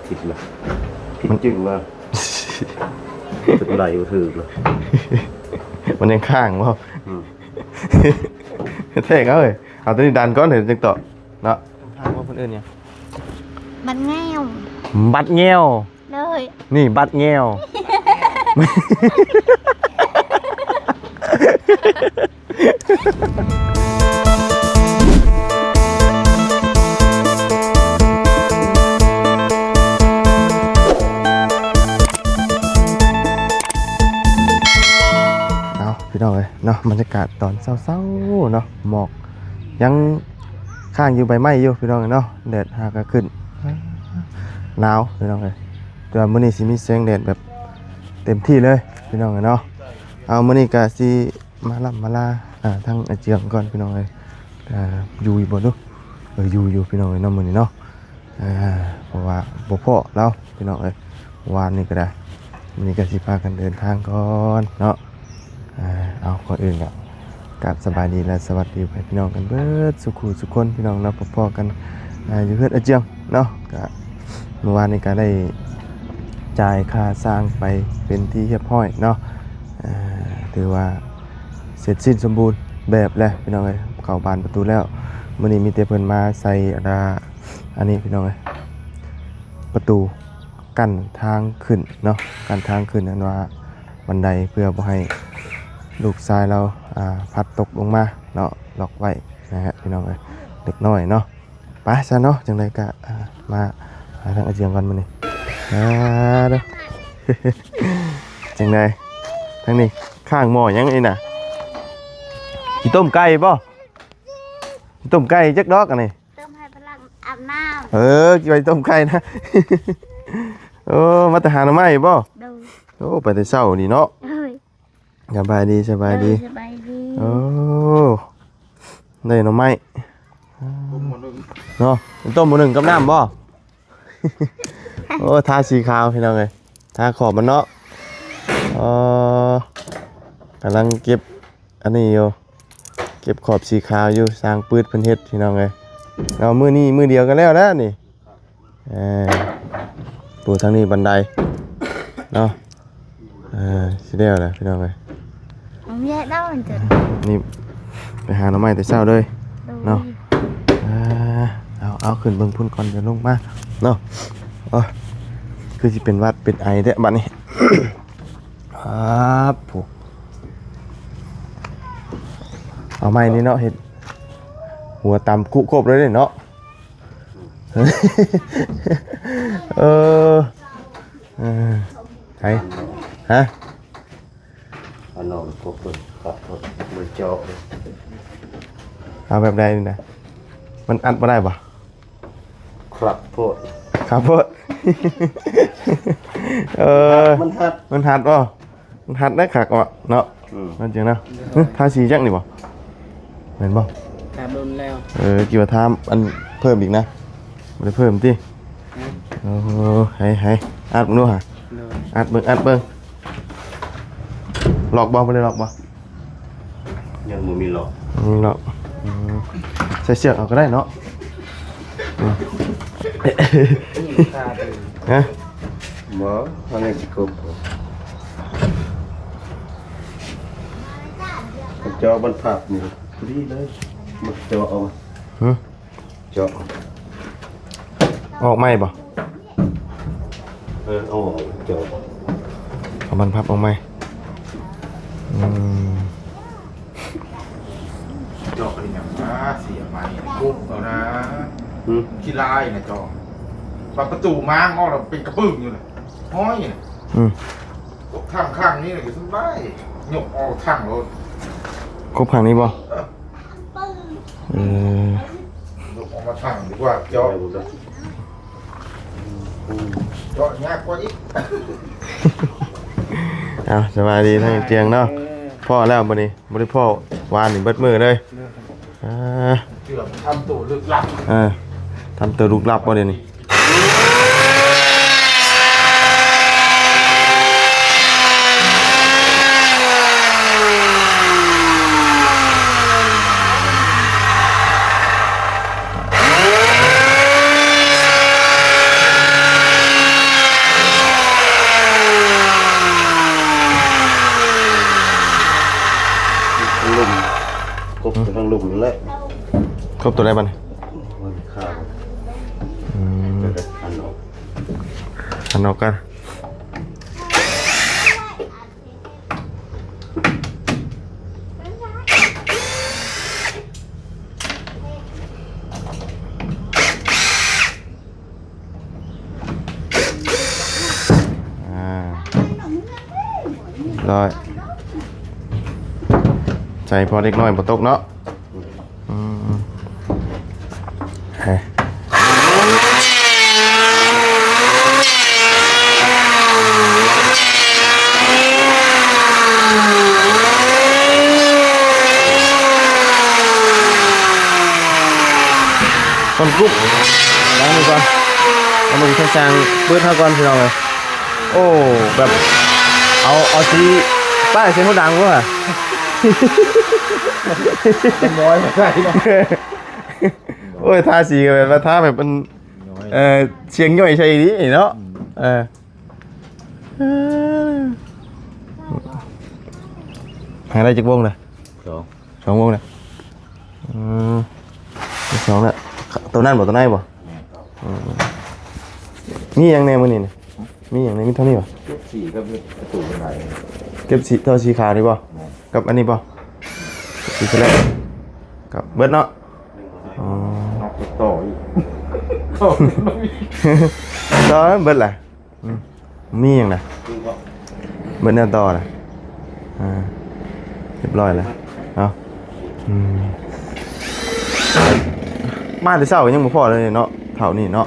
ผิดเลยผิดจึงมาเป็นไรก็ถือเลยมันยังข้างว่าเท่เขาเลยเอาตัวนี้ดันก้อนเห็นจึงต่อเนาะทางว่าคนอื่นเนี่ยบัดแง่วบัดแง่วเลยนี่บัดแง่วพี่น้องเลยเนาะบรรยากาศตอนเศร้าๆเนาะหมอกยังข้างอยู่ใบไม้อยู่พี่น้องเนาะแดดหากขึ้นหนาวพี่น้องเลยแต่มื้อนี้สิมีแสงแดดแบบเต็มที่เลยพี่น้องเนาะเอามื้อนี้ก็สิมาลาทั้งอาเจียงก่อนพี่น้องเลยอยู่บ่เนาะอยู่พี่น้องเลยเนาะมื้อนี้เนาะเพราะว่าบ่พอแล้วพี่น้องเอ้ยวานนี้ก็ได้มื้อนี้ก็สิพากันเดินทางก่อนเนาะเอาก่อนอื่นกับสบายดีและสวัสดีพี่น้องกันเบิดสุขุสุขคนพี่น้องเราพอๆกันอยู่เพื่อนอาเจียงเนาะก็เมื่อวานนี้ก็ได้จ่ายค่าสร้างไปเป็นที่เรียบร้อยเนาะถือว่าเสร็จสิ้นสมบูรณ์แบบแล้วพี่น้องเลยเข้าบานประตูแล้วมื้อนี้มีแต่เพิ่นมาใส่อันนี้พี่น้องเลยประตูกั้นทางขึ้นเนาะกั้นทางขึ้นนั่นว่าบันไดเพื่อบ่ให้ลูกชายเราพัดตกลงมาเนาะล็อกไว้นะฮะพี่น้องเอ้ยเด็กน้อยเนาะไปซะเนาะจังไดก็มาทางอาเจียงกันมื้อนี้เด้อ จังไดทางนี้ข้างหม้อยังอีน่ะสิต้มไก่บ่สิต้มไก่จักดอกอันนี้ต้มให้พลังอาบน้ำไปต้มไก่นะ มาแต่หาหน่อไม้บ่ไปแต่เช้านี่เนาะสบายดีสบายดีได้หน่อไม้เนาะต้มหมูหนึ่งกับน้ำบ่ ทาสีขาวพี่น้องเลยทาขอบมันเนาะกำลังเก็บอันนี้อยู่เก็บขอบสีขาวอยู่สร้างปืดเพิ่นเฮ็ดพี่น้องเลยเรามือนี้มือเดียวกันแล้วนะนี่ปูทางนี้บันไดเนาะสิเดียวเลยพี่น้องเลยแย่แล้วมันจะนี่ไปหาหน่อไม้แต่เช้าเลยเนาะเอาขึ้นเบิ่งพุ่นก่อนจะลงมาเนาะคือสิเป็นวัดเป็นไอเด้บัดนี้ ครับผูกเอาไม้นี่เนาะเห็ดหัวตำกุกบเลยเนาะ ไทยฮะอันนอนพวกคนขับรถมือเจาะเอาแบบใดนี่นะมันอัดมาได้ปะครับโพดครับโพดมันหัดป่ะมันหัดได้ขากอ่ะเนาะนั่นจริงนะทาสีจังนี่ป่ะเห็นป่ะทาโดนแล้วกี่ว่าทามอันเพิ่มอีกนะไม่ได้เพิ่มที่ให้อัดมึงดูฮะอัดเบิ้งหลอกบ่ไม่ได้หลอกบ่ยังไม่มีหลอกใส่เสื้อเอาก็ได้เนาะฮะบ่อะไรสิครบเจาะบรรทัดนี่ดีเลยมาเจาะเอาเจาะออกไหมบ่เอาเจาะเอาบรรพับออกไหมจอกอะไรเนี่ยเสียใหม่กุ๊บเอานะขี้ลายนะจอกบางประตูม้างออกเราเป็นกระปึ้งอยู่เลยห้อยเนี่ยข้างนี้เลยสบายหยกออกข้างรถครบข้างนี้บ่หยกออกมาข้างดีกว่าจอกยากกว่าอีกสบายดีทั้งเตียงเนาะพ่อแล้วบ่นี่บ่ได้พ่อวานนี่เบิดมือเลยทำตัวลึกลับทำตัวลึกลับบ่เดี๋ยวนี้ เ ลุมนั่นแหละ ครบตัวได้บ้าง มันข้าว อืม จะอันออก อันออกกันร้อยใจพอเล็กน้อยบ่ตกเนาะเฮ้ยก่อนกรุ๊บล้างมือก่อนเอามือแค่จางเปิดเท่าก่อนพี่น้องเลยโอ้แบบเอาสีป้ายเสียงเขาดังว่ะ น้อยไม่ได้เนาะ โอ้ยทาสีกันแบบว่าทาแบบมันเสียงย่อยใช่ดิเนาะหาได้จักวงเลย 2 วงเลยสองแล้วตัวนั้นบ่ตัวไหนบ่มีอย่างแน่มื้อนี้นี่มีอย่างในมีเท่านี้บ่ สีก็มีประตูอะไร เก็บสีเท่าสีขาวนี่บ่กับอันนี้บ่สีแสลกกับเบิดเนาะอ๋อน อกต่ออีก ต่อเบิดแหละมีอย่างน่ะเบิดแนวต่อน่ะเรียบร้อยแล้วเนาะมาแต่เช้ายังบ่พอเลยเนาะเท่านี้เนาะ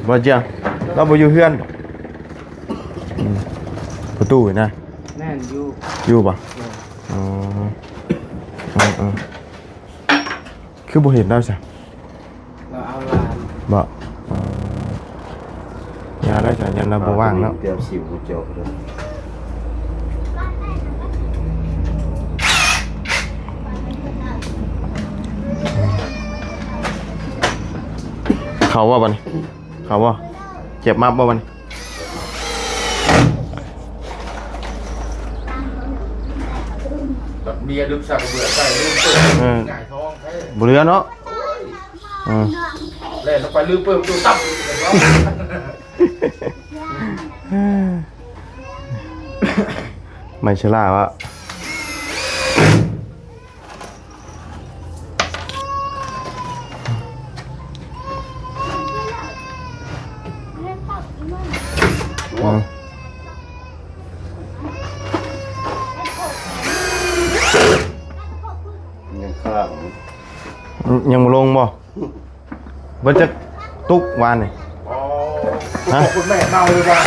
บ่เจียงเราบ่อยู่เฮือนประตูนะ แน่นอยู่ อยู่ป่ะอ๋อคือบ่เห็นได้ใช่ เราเอาลาน บ่ยาได้จ้ะยันเราบ่ว่างเนาะ เตรียมสิวเจาะเลย เขาว่าบ่นี่เขาว่าเจ็บมากบ่บ่นี่ แบบเมียดึกสักเบื่อใส่ลืมเปิดง่ายท้องแท้ บ่เหลือเนาะ เล่นลงไปลืมเปิดประตูตับ ไม่ฉลาดวะยังข้าว ยังบ่ลงบ่บ่จะตุกวานนี่ อ๋อคุณแม่เมาเลยว่ะ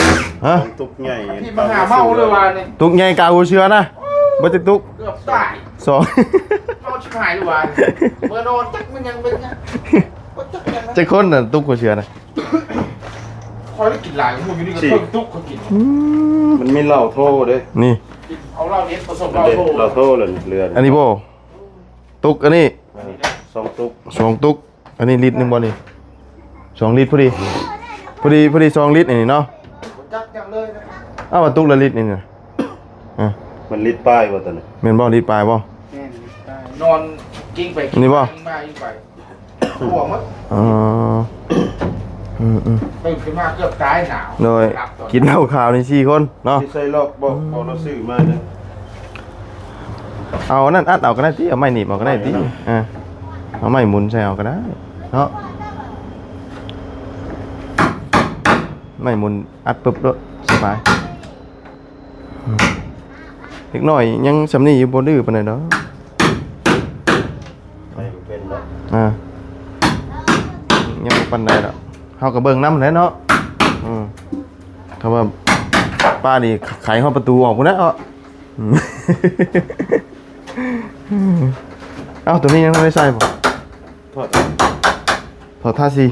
ฮะ ตุกใหญ่ พี่มาหาเมาเลยว่ะนี่ ตุกใหญ่กาหัวเชื้อนะบ่จะตุก เกือบตาย สอง เมาชิบหายเลยว่ะเมื่อนอนจักมันยังเป็นไงจักยังนะ จะคนน่ะตุกหัวเชื้อนะ คอยได้กินหลายพวกอยู่นี่ก็เพิ่มตุ๊กเขากิน มันมีเหล้าโทเด้ นี่ เอาเหล้าเน็ตผสม มัน เหล้า เด็ด โท เหล้าโทเลยเรือ อันนี้บ่ตุกอันนี้ 2 ตุก 2 ตุกอันนี้ลิตรหนึงบ่นี่2 ลิตรพอดี2 ลิตรนี่เนาะ จักยังเลยนะ อ้าวว่าตุกละลิตรนี่น่ะมันลิดป้ายว่าตอนนี้ แม่นบ่ลิตรปลายบ่ แน่นได้ นอนกิ้งไป นี่ป่ะ กิ้งมากิ้งไปห่วงมั้ง อ๋อตื่นขึ้นมาเกือบตายหนาว โดย หลับตอน กินเหล้าขาวนี่4 คนเนาะ ที่ใส่ลอกบอกเราซื้อมาเนี่ย เอานั่นอัดเอาก็ได้ติเอาไม้หนีบเอาก็ได้ติเอาไม้หมุนใส่เอาก็ได้เนาะไม้หมุนอัดปึ๊บแล้วสบายเล็กน้อยยังสำนีอยู่บ่ดื้อปานใดเนาะ ไม่เป็นแล้ว ยังบ่ปานใดดอกเฮาก็เบิ่งนำแหละเนาะเขาว่าป้านี่ไขห้องประตูออกพุ่นนะเอ้าตัวนี้ยังไม่ใส่บ่ ทอด ถอดท่าสี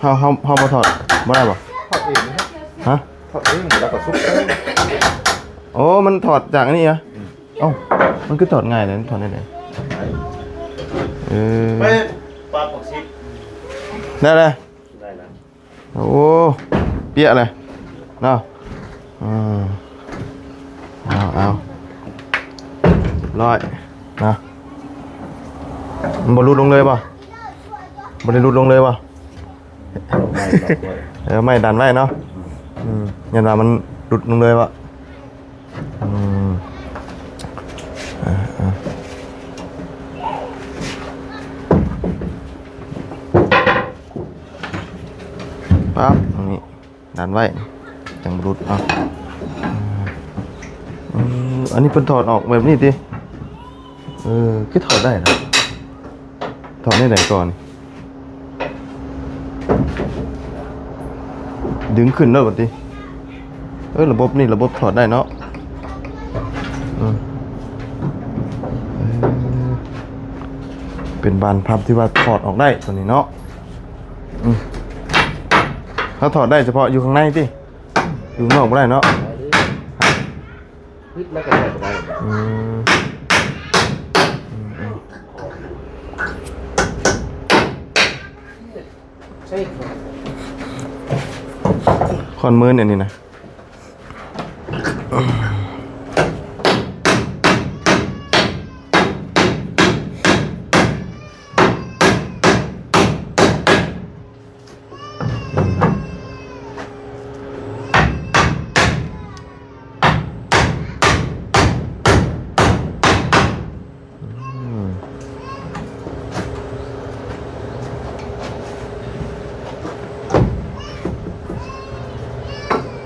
เฮาบ่ถอดบ่ได้บ่ ทอดเองนะ ฮะ ทอดเองแล้วก็ซุปเอง โอ้มันถอดจากอันนี้เหรอเอ้ามันคือถอดง่ายเลยถอดได้เลยเออ ไม่ปลาปักซิป ได้เลย ได้แล้ว โอ้เปี้ยเลยเนาะเอาเรียบร้อย นะมันบอลลุดลงเลยป่ะบอลลุดลงเลยป่ะ ไม่หรอกเว้ย ไม่ดันไว้เนาะยันว่ามันหลุดลงเลยป่ะปั๊บตรงนี้ดันไว้จังบรุดเอาอันนี้เป็นถอดออกแบบนี้ดิคือถอดได้นะถอดได้ไหนก่อนดึงขึ้นได้ป่ะดิระบบนี่ระบบถอดได้เนาะเป็นบานพับที่ว่าถอดออกได้ตัวนี้เนาะเขาถอดได้เฉพาะอยู่ข้างในดิอยู่ข้างนอกไม่ได้เนาะ พิษแล้วก็ได้บ่ได้ ใช่ครับ คอนมือเนี่ยนี่นะ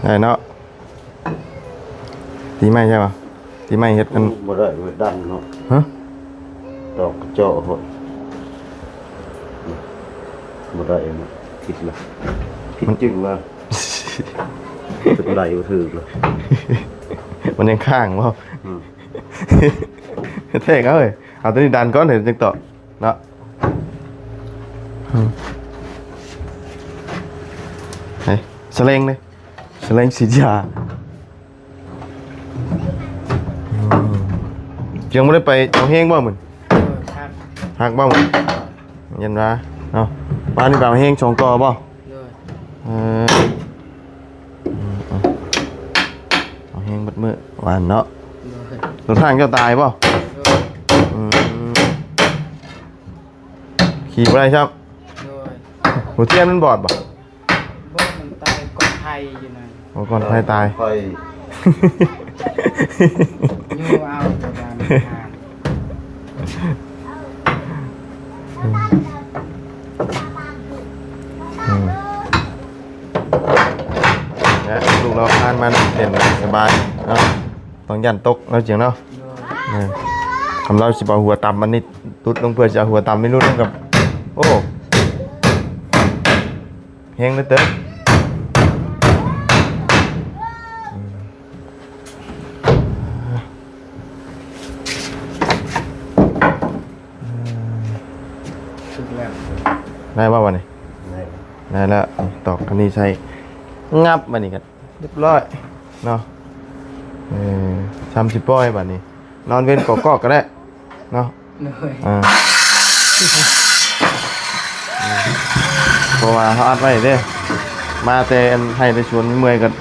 ได้เนาะตีไม่ใช่ป่ะตีไม่เฮ็ดกัน บ่ได้เว้ยดันเนาะ ฮะ ดอกกระเจาะโหดบ่ได้เนาะผิดละผิดจึงว่าเป็นไรบ่ถูกเลย มันยังข้างว่าเท่เขาเลยเอาตัวนี้ดันก้อนเห็นจึงต่อเนาะเฮ้ยสเลงเลยสเลงสียายังไม่ได้ไปเอาเฮงบ้างมึง ครับ หักบ้างมึงยันว่าเนาะบ้านนี้แบบเฮง2 ต่อบ้าง เลย เอาเฮงบัดมือหวานเนาะ เลย รถทางเจ้าตายป่ะ เลย ขี่ไปได้ครับ เลย หัวเทียนมันบอดป่ะ บ่มันตายก่อนไทยอยู่นะ ก่อนใครตาย ค่อย อยู่เอาตัวการทาง เนี่ยลูกเราทานมันเด่นสบายเนาะต้องยันตกเราเจียงเนาะ เลย เนี่ยทำเราสิบเอาหัวต่ำมันนี่ตุดลงเพื่อจะเอาหัวต่ำไม่รู้เรื่องกับโอ้เฮงเลยเต้สุดแล้ว ได้ป่าววันนี้ ได้ ได้แล้วตอกอันนี้ใช้งับมานี่กันเรียบร้อยเนาะ30 ป้อยบัดนี้นอนเว้นกอกๆก็ได้เนาะ เลย เพราะว่าเขาอัดไว้เด้มาแต่อันให้ในชวนเมื่อยกัน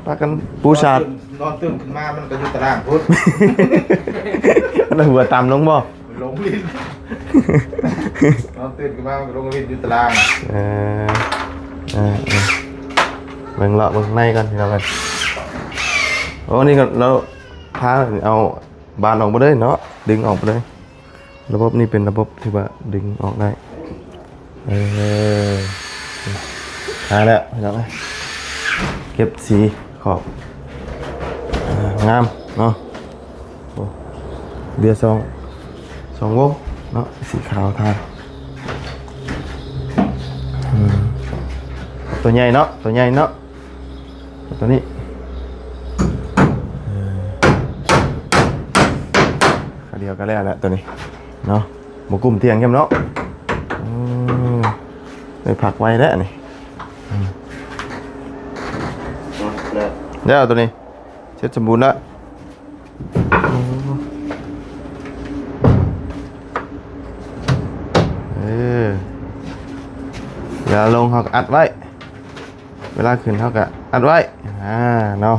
พากันปูชาด นอนตื่นขึ้นมามันก็อยู่ตารางพุทธ แล้วหัวต่ำลงบ่ ลงลิ้นนอนตื่นขึ้นมามันก็ลงลิ้นอยู่ตาราง เออเบิ่งเลาะเบิ่งในกันพี่น้องกันโอ้นี่ก็เราพาเอาบานออกมาเลยเนาะดึงออกมาเลยระบบนี้เป็นระบบที่ว่าดึงออกได้หาแล้วพี่น้องเอ้ยเก็บสีขอบงามเนาะโอ้เบียร์สองวงเนาะสีขาวทาตัวใหญ่เนาะตัวใหญ่เนาะตัวนี้ขาเดียวก็แล้วแหละตัวนี้เนาะหมูกุ้มเตียงเข้มเนาะได้ผักไว้แล้วนี่ แล้ว เดี๋ยวตัวนี้เช็ดสมบูรณ์แล้วเวลาลงเขาก็อัดไว้เวลาขึ้นเขาก็อัดไว้เนาะ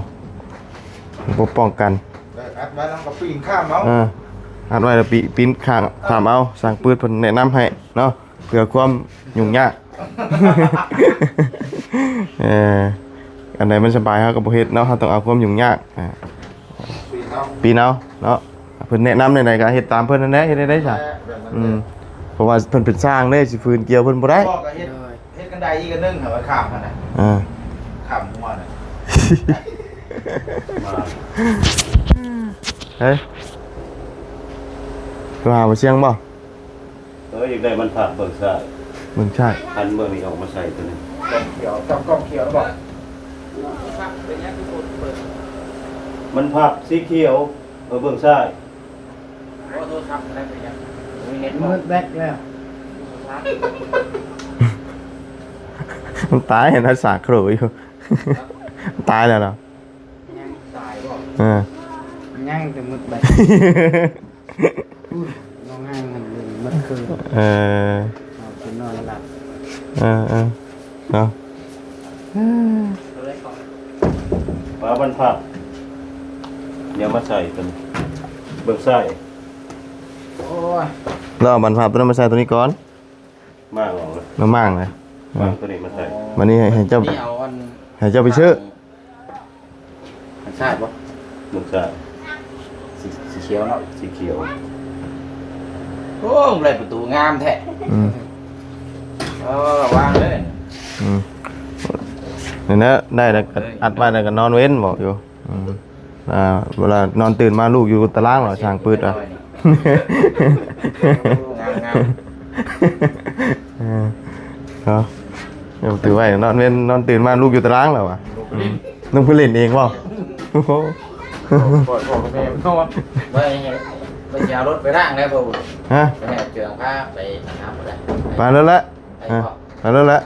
ระบบป้องกัน ได้อัดไว้แล้วก็ปีนข้ามเอา อัดไว้แล้วปีนข้างถามเอาสั่งปืนเพิ่นแนะนำให้เนาะเพื่อความยุ่งยาก อันไหนมันสบายเฮาก็บ่เฮ็ดเนาะเฮาต้องเอาความยุ่งยากปีนเอาเนาะเพิ่นแนะนำในๆก็เฮ็ดตามเพิ่นนั่นแหละเฮ็ดได้จ้ะเพราะว่าเพิ่นเป็นสร้างเด้สิฝืนเกี่ยวเพิ่นบ่ได้ พ่อก็เฮ็ดกันได้อีกอันนึงเหรอข้ามกันน่ะ อ่า ข้ามหัวน่ะ เฮ้ยตัวหาบ่เสียงบ่ อยากได้มันผักเบิ่งซ่า มึงใช่ พันเบิ่งนี่ออกมาใส่ตัวนี้ กล้องเขียวแล้วบอก มันผักสีเขียวเบิ่งซ่า มืดแบกแล้ว มันตายเห็นทัศน์โครอยู่ ตายแล้วเหรอ ยังตายบ่ อ่า ยังแต่มืดแบกน้องห้างมันมืดคืน เออ เอาไปนอนหลับ เนาะ ว่ามันผักเดี๋ยวมาใส่ตัวนี้เบิ่งซ่า โอ้ย เราเอาบรรพาตัวนั้นมาใส่ตัวนี้ก่อน มากออกเลย มามั่งเลย วางตัวนี้มาใส่ วันนี้ให้เจ้า นี่เอาอัน ให้เจ้าไปชื่อ อันชาติบ่ เบิ่งซ่า สีเขียวเนาะ สีเขียว โอ้ยเลยประตูงามแท้ อืม วางเลย นี่นะได้แล้วก็อัดไว้แล้วก็นอนเว้นบอกอยู่เวลานอนตื่นมาลูกอยู่ตารางเหรอช่างปืดอ่ะ งาม เนาะเดี๋ยวถือไว้นอนเว้นนอนตื่นมาลูกอยู่ตารางแล้วอ่ะต้องไปเล่นเองเปล่าโอ้โห ปล่อยกับแม่นอนไปยาวรถไปร่างได้บ่ ฮะ ไปแห่เจืองผ้าไปน้ำอะไร ไปแล้วละไปแล้วละ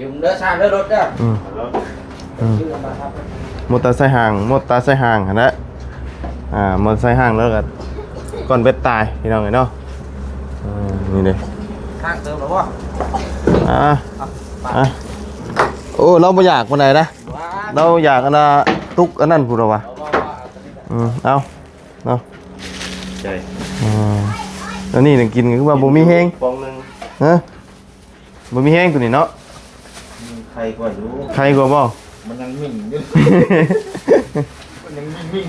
ยืมเด้อชาเด้อรถเด้อ แล้ว ชื่อมาครับ มอเตอร์ไซค์ห่างมอเตอร์ไซค์ห่างนะมอเตอร์ไซค์ห่างแล้วก็ก่อนเบ็ดตายพี่น้องเห็นเนาะนี่เลย ข้างเติมหรอวะ โอ้เราไม่อยากวันไหนนะเราอยากอันน่ะตุกอันนั้นพูดเราวะเอาเนาะ ใช่ แล้วนี่กินคือว่าบ่มีแห้ง ฟองนึง ฮะบ่มีแห้งตัวนี้เนาะ ใครก็รู้ ใครกว่าบ่ มันยังมิ่งอยู่มันยังมิ่ง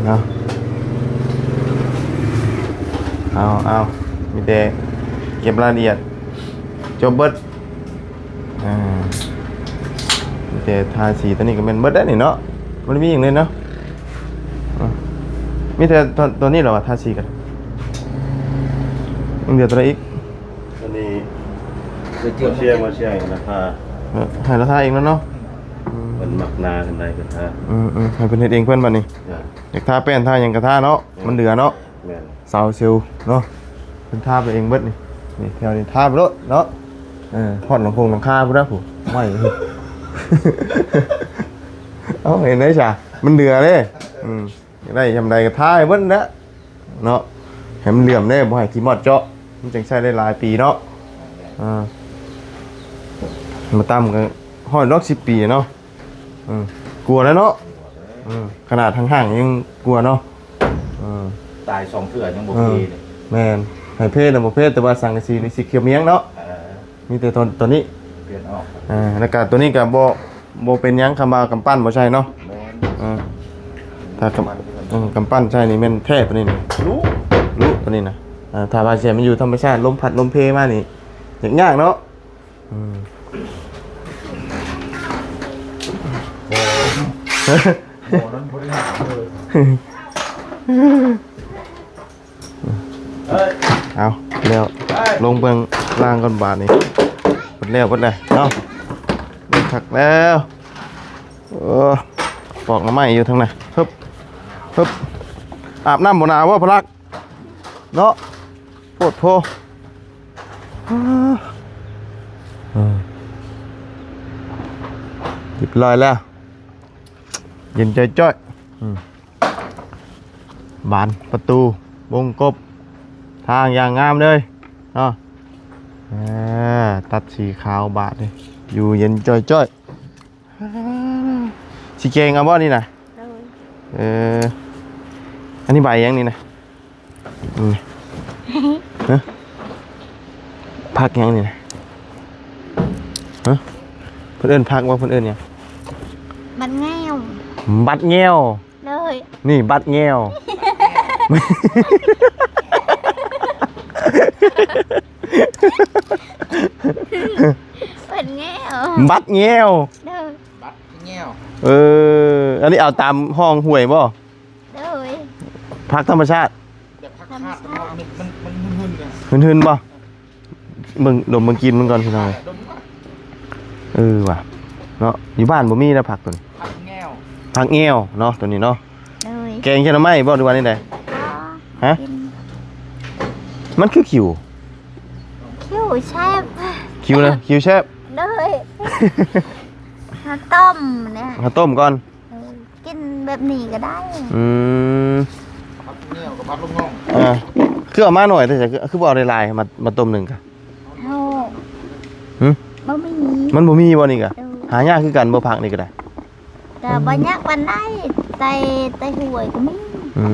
เนาะเอามีแต่เก็บรายละเอียดจบเบิดมีแต่ทาสีตัวนี้ก็เป็นเบิดได้นี่เนาะมันมีอย่างเลยเนาะมีแต่ตัวนี้เหรอวะทาสีกันเดี๋ยวตัวอีก ตัวนี้ คือเจือง เชียร์มาเชียร์ราคา ให้ราคาเองแล้วเนาะ มันมักนากันได้กันท่า ให้เพิ่นเฮ็ดเองเพิ่นบัดนี้อยากทาแป้นทาหยังก็ทาเนาะมันเหลือเนาะ แม่น เสาเซลล์เนาะเพิ่นทาไปเองเบิดนี่นี่แถวนี้ทาไปโลดเนาะพอดหลังคงหลังคาพุ่นนะผู้ไม่ เอ้าเห็นได้จ้ะมันเหลือเด้อยากได้ยำใดก็ทาให้เบิดนะเนาะให้มันเหลื่อมเด้บ่ให้ขี้มอดเจาะมันจังใช้ได้หลายปีเนาะมาตำกันห้อยดอก10 ปีเนาะกลัวแล้วเนาะขนาดทางห้างยังกลัวเนาะ ตาย2เทื่อยังบ่มีเลย แม่นให้เพศน่ะบ่เพศแต่ว่าสังกะสีนี่สีเขียวเมียงเนาะมีแต่ตัวนี้ เปลี่ยนออก แล้วก็ตัวนี้ก็บ่เป็นหยังคำว่ากำปั้นบ่ใช่เนาะ แม่น ถ้ากำปั้นใช่นี่แม่นแท้ตัวนี้นี่รู้ตัวนี้นะถ้าว่าเสียมันอยู่ธรรมชาติลมพัดลมเพมานี่ยากเนาะโอ้นั้นบ่ได้หาเลยเอาแล้วลงเบิ่งล่างก่อนบาทนี่หมดแล้วเนาะถักแล้วปอกน้ำไม้อยู่ทางไหนฮึบอาบน้ำบ่หนาวว่าพลักเนาะปวดโพหยิบลอยแล้วเย็นจ้อยบานประตูวงกบทางอย่างงามเลยเนาะตัดสีขาวบาทเลยอยู่เย็นจ้อยสีเกงเอาบ่นี่นะ เลย อันนี้ใบยังนี่นะฮะผักยังนี่นะฮะเพิ่นเอิ้นผักว่าเพิ่นเอิ้นหยัง มันแง่ว บัดแง้ว เลย นี่บัดแง้ว เป็นแง่ว บัดแง้ว เลย บัดแง่ว อันนี้เอาตามห้องห้วยบ่ เลย ผักธรรมชาติ แบบพักคาดมันหึ่นกัน หืนๆบ่มึงดมมึงกินมันก่อนพี่น้อง ดมก่อน ว่ะเนาะอยู่บ้านบ่มีนะผักตัวนี้ พักแง่ว ผักแง้วเนาะตัวนี้เนาะ เลย แกงเขียวหน่อไม้บ่หรือว่านี่ใด ฮะ กิน มันคือขิว คิ้วแชบ ขิวนะขิวแชบ เลยมาต้มเนี่ย มาต้มก่อน กินแบบนี้ก็ได้ อืม พักแง่วกับพักลูกน้อง คือเอามาหน่อยแต่จะคือบ่เอาลายๆมาต้มหนึ่งกะ โอ้ หึ บ่มี มันบ่มีบ่นี่กะ เออ หายากคือกันบ่ผักนี่ก็ได้ แต่บ่ยักวันได้ไตห่วยก็มี อื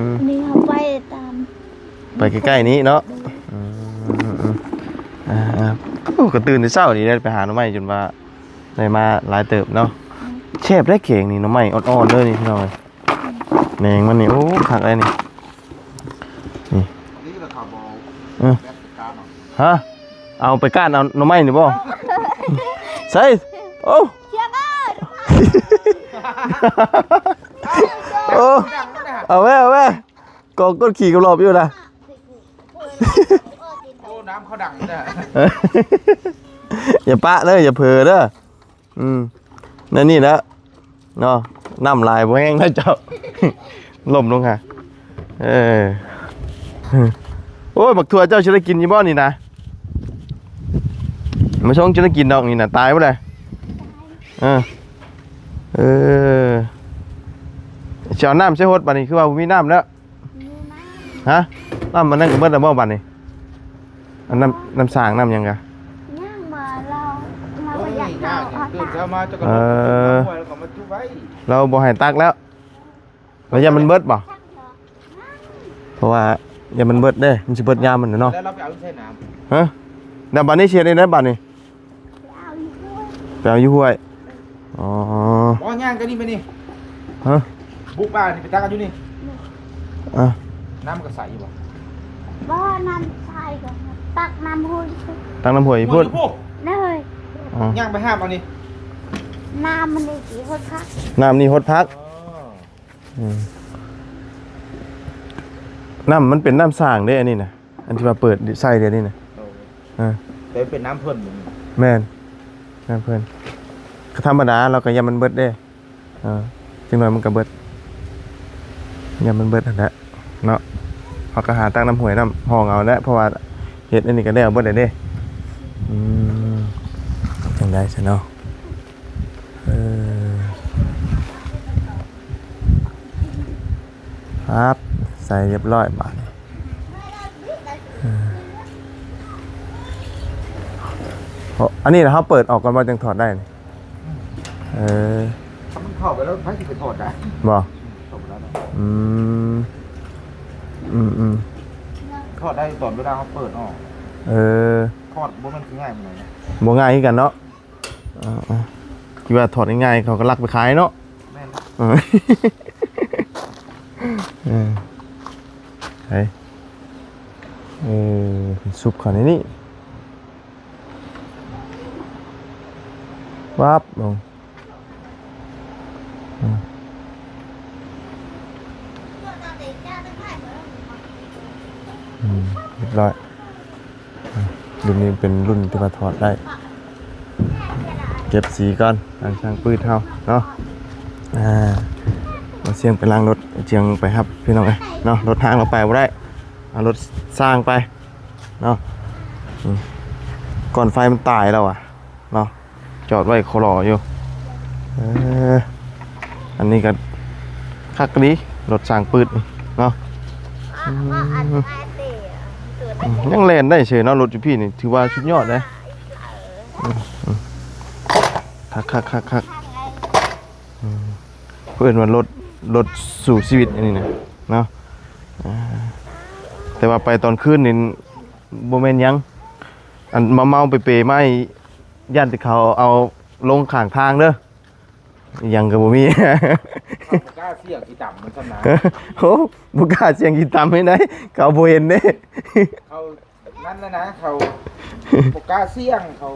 ม นี่เขาไปตาม ไปใกล้ๆนี้เนาะอืมโอ้ก็ตื่นแต่เช้านี่ได้ไปหาหน่อไม้จนว่าได้มาหลายเติบเนาะแซ่บได้เข่งนี่หน่อไม้อ่อนๆเลยนี่พี่น้องเอ้ยแหนงมันนี่โอ้คักเลยนี่ นี่ราคาบอล เออ แบบการเนาะ ฮะเอาไปก้านเอาหน่อไม้นี่บ่ใส่โอ้ เชียร์กัน โอ้ ดังนะ เอาแม่กองก้นขี่กับรอบอยู่นะ โอ้น้ำเขาดังเนี่ย อย่าปะเลยอย่าเผลอเด้อนั่นนี่นะเนาะน้ำลายบ่แห้งนะเจ้า ล่มลงค่ะโอ้ยบักถั่วเจ้าจะได้กินยี่บ่นี่นะมาชงจะได้กินดอกนี่นะตายบ่เลยเจ้าน้ำใช้ฮดบัดนี้คือว่าบ่มีน้ำแล้วฮะน้ำมันนั่นก็เบิดแล้วบ่บัดนี้อันน้ำสร้างน้ำหยังกะ ย่างมาเรามา โอ้ ป ย ระหยัด ง่า เรา ยตื่นเช้ามาจะกระ เอ โดด อ แล้วก็มาจุ๊บไว้ เราบ่ให้ตักแล้วเราอย่ามันเบิดบ่เพราะว่าอย่ามันเบิดเด้มันสิเบิดยามมันเนาะ แล้วเราไปเอาใส่น้ ฮะแล้วบัดนี้เชียร์ได้บัดนี้ เอาอยู่ด้วย ไปเอาอยู่ห้วยอ๋อ ำอ๋อย่างกันนี่ไปนี่ ฮะ บุกบ้านนี่ไปตักกันอยู่นี่ อ่ะ น้ำมันก็ใสอยู่บ่ บ่น้ำใส่ก่อนตักน้ำหุ่น ตั้งน้ำห้วยพูด พูด เลย อ๋อย่าง ไปห้ามเอานี่ น้ำมันนี่กี่คนคัก น้ำนี่ฮดพัก อ๋อ น้ำมันเป็นน้ำสร้างเด้อันนี้นะอันที่ว่าเปิดใส่เดี๋ยวนี้นะ แต่เป็นน้ำเพิ่นอยู่นี่ แม่นน้ำเพิ่นก็ธรรมดาเราก็อย่ามันเบิดเด้จังหน่อยมันก็เบิดอย่ามันเบิดนั่นแหละเนาะเขาก็หาตั้งน้ำห้วยน้ำห้องเอาแล้วเพราะว่าเฮ็ดอันนี้ก็ได้เอาเบิดได้เด้จังได้ซะเนาะครับใส่เรียบร้อยบาดนี้อันนี้นะเขาเปิดออกก่อนว่าจังถอดได้นี่มันเข้าไปแล้วไม่สิไปถอดได้ บ่ ถอดไปแล้วเนาะ ถอดได้ตอนเวลาเขาเปิดออกถอดบ่มันคือง่ายมันเลยนะ บ่ง่ายคือกันเนาะคิดว่าถอดง่ายๆเขาก็ลักไปขายเนาะ แม่น เฮ้ยซุปเขาในนี่วับลงเรียบร้อยรุ่นนี้เป็นรุ่นที่มาถอดได้เก็บสีก่อนทางช่างปืนเท่าเนาะมาเสียงไปล้างรถเชียงไปครับพี่น้องเนาะรถทางเราไปบ่ได้เอารถสร้างไปเนาะก่อนไฟมันตายแล้วอ่ะเนาะจอดไว้โคลออยู่อันนี้ก็คักดีรถสร้างปืนเนาะยังเล่นได้เฉยเนาะรถจุพี่นี่ถือว่าชุดยอดเลยคักเพื่อนว่ารถ รถสู่ชีวิตอันนี้นะเนาะแต่ว่าไปตอนคืนนี่บ่แม่นหยังอันมาเมาไปเปไม่ย่านที่เขาเอาลงข้างทางเด้ออิหยังก็บ่มี เขาบ่กล้าเสี่ยงที่ต่ำมันสำนา โอ้บ่กล้าเสียงกีตามให้ได้เขาบ่เห็นเด้ เขานั่นแล้วนะเขาบ่กล้าเสี่ยงเขา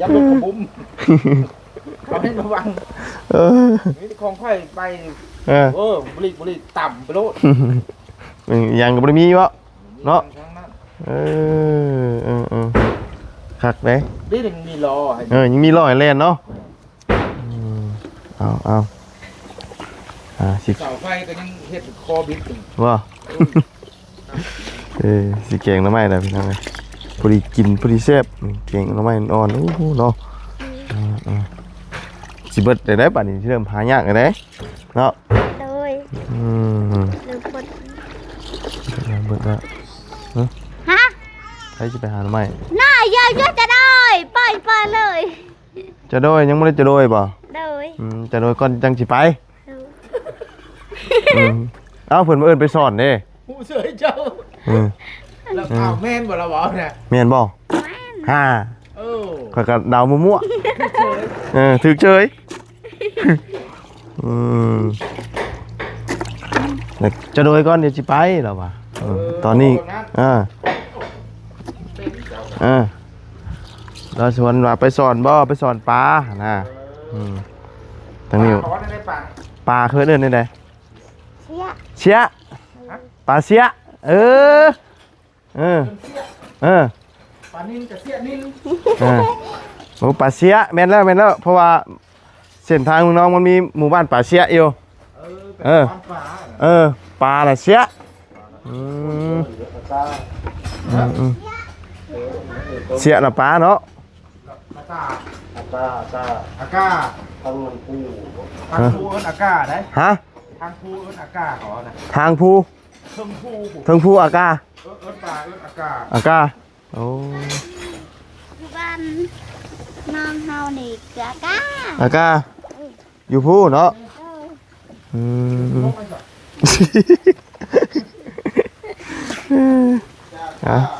ยัดรถกระบุ้มเขาให้ระวัง เออ นี่ของค่อยไป เออ บุรีต่ำไปโลด อิหยังก็บ่ได้มีวะเนาะ ทั้งนั้น เออคักเด้ นี่ถึงมีรอให้ ยังมีรอยแล่นเนาะเอาสิ เสาไฟก็ยังเฮ็ดคอบิดอยู่ ว่าสิแกงหน่อไม้ได้พี่น้องเอ้ยพอดีกินพอดีแซ่บแกงหน่อไม้อ่อนโอ้โหเนาะสิเบิดได้บัดนี้เริ่มหายากแล้วเด้เนาะ โดย หรือคน เบิดแล้ว ฮะ ใครสิไปหาหน่อไม้ น่าเยอะๆจะได้ไปเลย จะโดยยังบ่ได้จะโดยบ่ โดย จะโดยก่อนจังสิไปเอ้าเพิ่นมาเอิ้นไปสอนเด้ ผู้เสยเจ้าแล้วข่าวแม่นบ่ละบ่เนี่ย แม่นบ่ฮ่า เออ ข้อยก็เดามั่วๆถูกเฉยแล้วจะโดยก่อนเดี๋ยวสิไปแล้วว่ะตอนนี้เราชวนว่าไปสอนบ่ไปสอนปลานะทางนี้ ขอได้ปัง ปลาเคยเดินได้ได เชี่ย เสียปลาเสียเออ ปลานิ่งกับเสี้ยนิ่ง โอ้ปลาเสียแม่นแล้วเพราะว่าเส้นทางเมืองน้องมันมีหมู่บ้านปลาเสียอยู่ปลาน่ะเสียเสียน่ะปลาเนาะ อากาทางภูเอิ้นอากาได้ ฮะ ทางภูเอิ้นอากาเขานะ ทางภู เทิงภู เทิงภูอากา เอิ้นปลาเอิ้นอากา อากาโอ้ อยู่บ้านน้องเฮานี่กะก้า อากาอยู่ภูเนาะ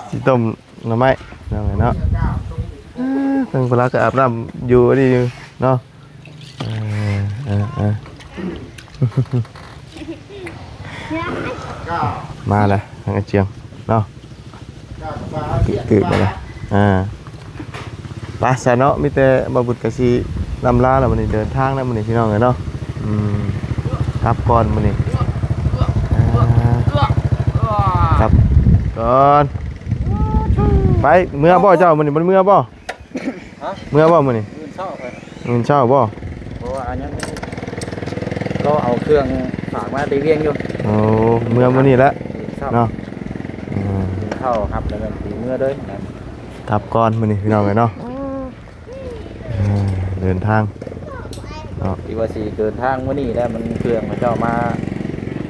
สิต้มหน่อไม้เนาะเพิ่งเวลาก็อาบน้ำอยู่นี่เนาะมาแล้วทางเชียงเนาะตื่นมาแล้วไปซะเนาะมีแต่บาบุตรกะสิลำลาแล้วมันนี่เดินทางแล้วมันนี่พี่น้องเลยเนาะครับก่อนมันนี่ครับก่อนไปเมื่อบ่เจ้ามันนี่มันเมื่อบ่เมื่อบ่มันนี่ เงินเช่าไป เงินเช่าบ่ เพราะว่าอันนี้ก็เอาเครื่องฝากมาตีเวียงอยู่ โอ้เมื่อมันนี่แล้วเนาะ เข้าครับแล้วก็ตีเมื่อด้วย ครับก่อนมันนี่พี่น้องเลยเนาะเดินทางเนาะ ที่ว่าสีเดินทางมื่อนี้แล้วมันเครื่องมันเจ้ามา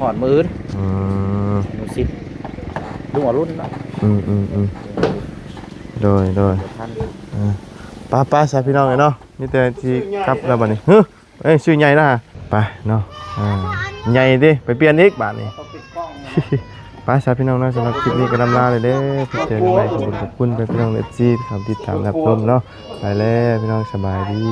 หอดมือมือซิดลุงหัวรุ่นเนาะ โดย ท่าน ป้าใส่พี่น้องเลยเนาะนี่แต่ที่ครับแล้วบัดนี้เอ้ยชื่อใหญ่นะไปเนาะใหญ่ดิไปเปลี่ยนอีกบาทนี้ เขาปิดกล้อง ป้าใส่พี่น้องนะสำหรับคลิปนี้ก็ลำลาเลยเด้อพี่เจอกันใหม่ขอบคุณพี่น้องเอฟซีที่ติดตามรับชมเนาะไปแล้วพี่น้องสบายดี